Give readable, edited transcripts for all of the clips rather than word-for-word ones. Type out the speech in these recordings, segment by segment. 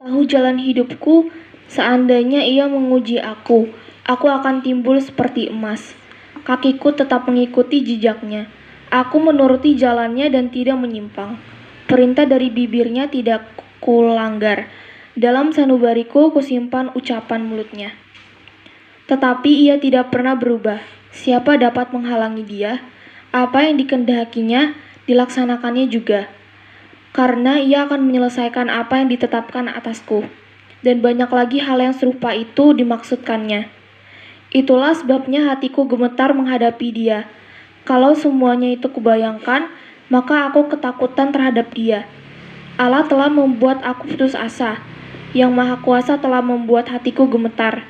Tahu jalan hidupku, seandainya ia menguji aku akan timbul seperti emas. Kakiku tetap mengikuti jejaknya. Aku menuruti jalannya dan tidak menyimpang. Perintah dari bibirnya tidak kulanggar. Dalam sanubariku kusimpan ucapan mulutnya. Tetapi ia tidak pernah berubah. Siapa dapat menghalangi dia? Apa yang dikehendakinya, dilaksanakannya juga. Karena ia akan menyelesaikan apa yang ditetapkan atasku. Dan banyak lagi hal yang serupa itu dimaksudkannya. Itulah sebabnya hatiku gemetar menghadapi dia. Kalau semuanya itu kubayangkan, maka aku ketakutan terhadap dia. Allah telah membuat aku putus asa. Yang Maha Kuasa telah membuat hatiku gemetar.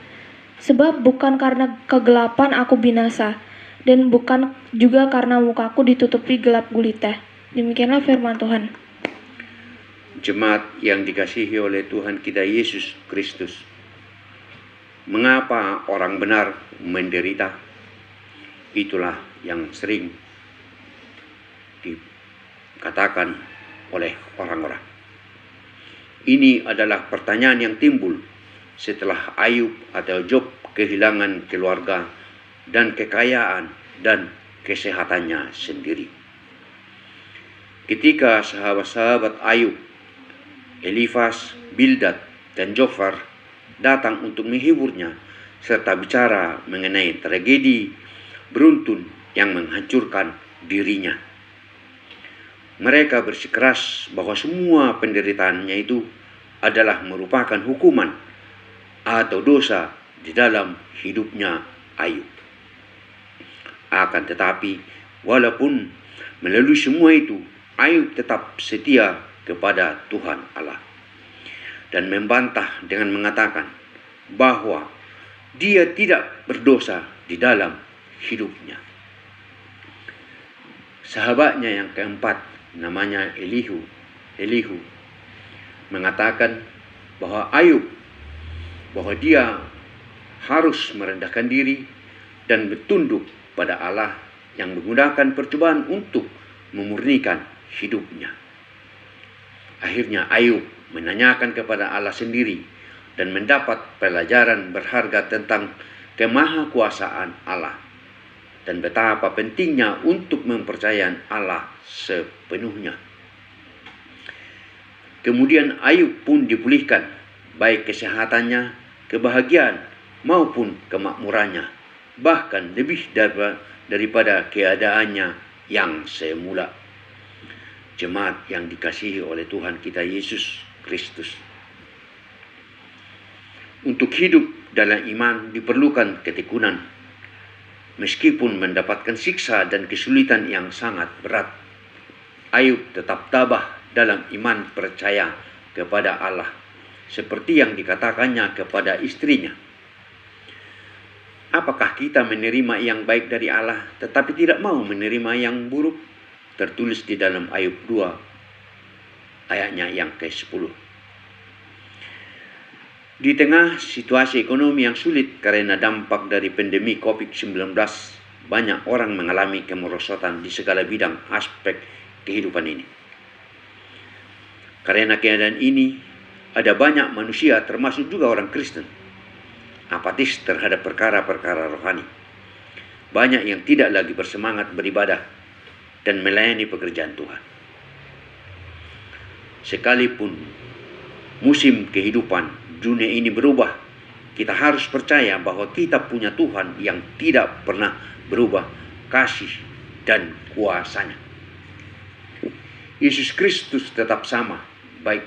Sebab bukan karena kegelapan aku binasa, dan bukan juga karena mukaku ditutupi gelap gulita. Demikianlah firman Tuhan. Jemaat yang dikasihi oleh Tuhan kita Yesus Kristus, mengapa orang benar menderita? Itulah yang sering dikatakan oleh orang-orang. Ini adalah pertanyaan yang timbul setelah Ayub atau Job kehilangan keluarga dan kekayaan dan kesehatannya sendiri. Ketika sahabat-sahabat Ayub, Elifas, Bildad, dan Zofar datang untuk menghiburnya serta bicara mengenai tragedi beruntun yang menghancurkan dirinya. Mereka bersikeras bahwa semua penderitaannya itu adalah merupakan hukuman atau dosa di dalam hidupnya Ayub. Akan tetapi, walaupun melalui semua itu, Ayub tetap setia kepada Tuhan Allah dan membantah dengan mengatakan bahwa dia tidak berdosa di dalam hidupnya. Sahabatnya yang keempat, namanya Elihu, mengatakan bahwa dia harus merendahkan diri dan bertunduk pada Allah yang menggunakan percobaan untuk memurnikan hidupnya. Akhirnya Ayub menanyakan kepada Allah sendiri dan mendapat pelajaran berharga tentang kemahakuasaan Allah dan betapa pentingnya untuk mempercayai Allah sepenuhnya. Kemudian Ayub pun dipulihkan, baik kesehatannya, kebahagiaan maupun kemakmurannya, bahkan lebih daripada keadaannya yang semula. Jemaat yang dikasihi oleh Tuhan kita Yesus Kristus, untuk hidup dalam iman diperlukan ketekunan. Meskipun mendapatkan siksa dan kesulitan yang sangat berat, Ayub tetap tabah dalam iman percaya kepada Allah, seperti yang dikatakannya kepada istrinya. Apakah kita menerima yang baik dari Allah tetapi tidak mau menerima yang buruk? Tertulis di dalam Ayub 2 ayatnya yang ke-10. Di tengah situasi ekonomi yang sulit karena dampak dari pandemi COVID-19, banyak orang mengalami kemerosotan di segala bidang aspek kehidupan ini. Karena keadaan ini, ada banyak manusia termasuk juga orang Kristen apatis terhadap perkara-perkara rohani. Banyak yang tidak lagi bersemangat beribadah dan melayani pekerjaan Tuhan. Sekalipun musim kehidupan dunia ini berubah, kita harus percaya bahwa kita punya Tuhan yang tidak pernah berubah kasih dan kuasanya. Yesus Kristus tetap sama, baik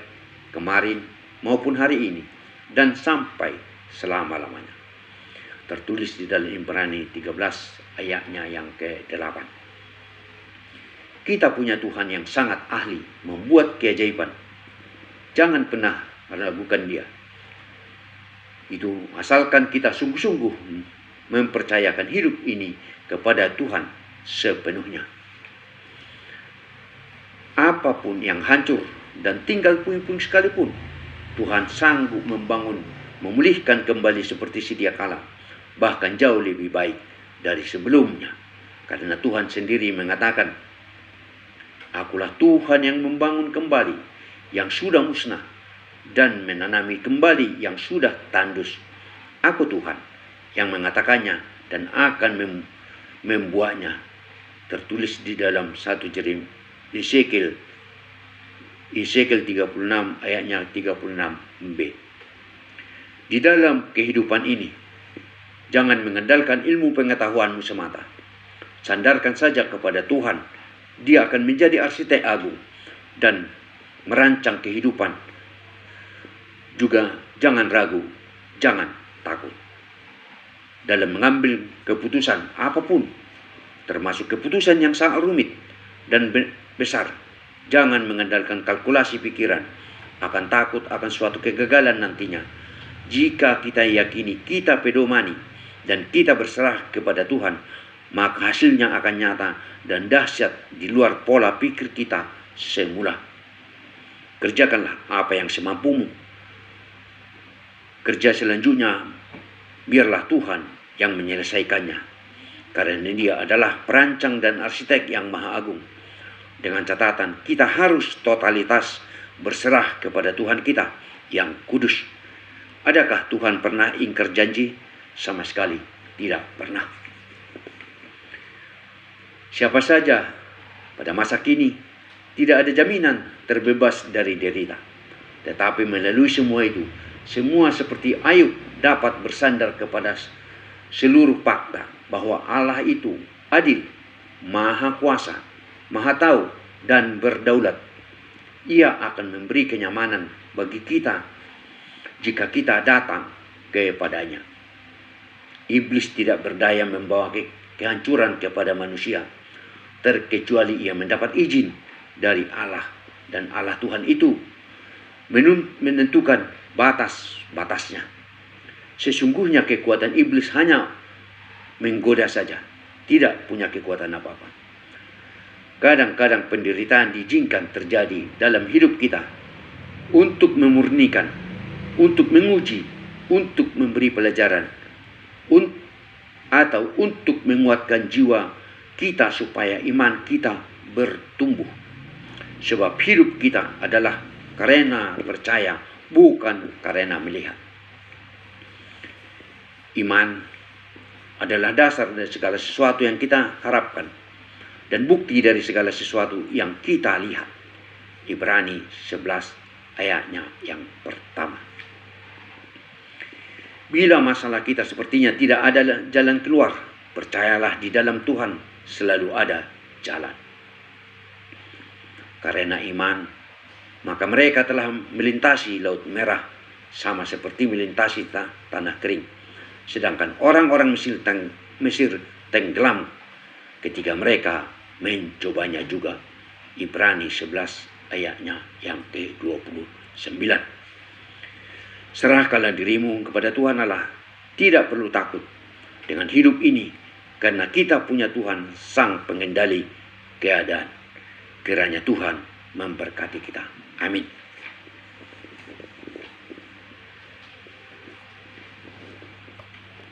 kemarin maupun hari ini dan sampai selama-lamanya. Tertulis di dalam Ibrani 13 ayatnya yang ke-8. Kita punya Tuhan yang sangat ahli membuat keajaiban. Jangan pernah ragukan dia. Itu asalkan kita sungguh-sungguh mempercayakan hidup ini kepada Tuhan sepenuhnya. Apapun yang hancur dan tinggal puing-puing sekalipun, Tuhan sanggup membangun, memulihkan kembali seperti sedia kala, bahkan jauh lebih baik dari sebelumnya. Karena Tuhan sendiri mengatakan, Akulah Tuhan yang membangun kembali yang sudah musnah. dan menanami kembali yang sudah tandus. Aku Tuhan yang mengatakannya dan akan membuatnya. Tertulis di dalam 1 Yesekiel 36 ayatnya 36b. Di dalam kehidupan ini, jangan mengandalkan ilmu pengetahuanmu semata. Sandarkan saja kepada Tuhan. Dia akan menjadi arsitek agung dan merancang kehidupan. Juga jangan ragu, jangan takut dalam mengambil keputusan apapun, termasuk keputusan yang sangat rumit dan besar. Jangan mengandalkan kalkulasi pikiran, akan takut akan suatu kegagalan nantinya. Jika kita yakini kita pedomani dan kita berserah kepada Tuhan, maka hasilnya akan nyata dan dahsyat di luar pola pikir kita semula. Kerjakanlah apa yang semampumu. Kerja selanjutnya biarlah Tuhan yang menyelesaikannya, karena Dia adalah perancang dan arsitek yang maha agung. Dengan catatan, kita harus totalitas berserah kepada Tuhan kita yang kudus. Adakah Tuhan pernah ingkar janji? Sama sekali tidak pernah. Siapa saja pada masa kini tidak ada jaminan terbebas dari derita. Tetapi melalui semua itu, semua seperti Ayub dapat bersandar kepada seluruh fakta bahwa Allah itu adil, maha kuasa, maha tahu, dan berdaulat. Ia akan memberi kenyamanan bagi kita jika kita datang kepadanya. Iblis tidak berdaya membawa kehancuran kepada manusia, terkecuali ia mendapat izin dari Allah, dan Allah Tuhan itu menentukan batas-batasnya. Sesungguhnya kekuatan iblis hanya menggoda saja, tidak punya kekuatan apa-apa. Kadang-kadang penderitaan diizinkan terjadi dalam hidup kita untuk memurnikan, untuk menguji, untuk memberi pelajaran, atau untuk menguatkan jiwa kita supaya iman kita bertumbuh. Sebab hidup kita adalah karena percaya, bukan karena melihat. Iman adalah dasar dari segala sesuatu yang kita harapkan dan bukti dari segala sesuatu yang kita lihat. Ibrani 11 ayatnya yang pertama. Bila masalah kita sepertinya tidak ada jalan keluar, percayalah di dalam Tuhan selalu ada jalan. Karena iman, maka mereka telah melintasi Laut Merah sama seperti melintasi tanah kering. Sedangkan orang-orang Mesir tenggelam ketika mereka mencobanya juga. Ibrani 11 ayatnya yang ke-29. Serahkanlah dirimu kepada Tuhan Allah. Tidak perlu takut dengan hidup ini, karena kita punya Tuhan sang pengendali keadaan. Kiranya Tuhan memberkati kita. Amin.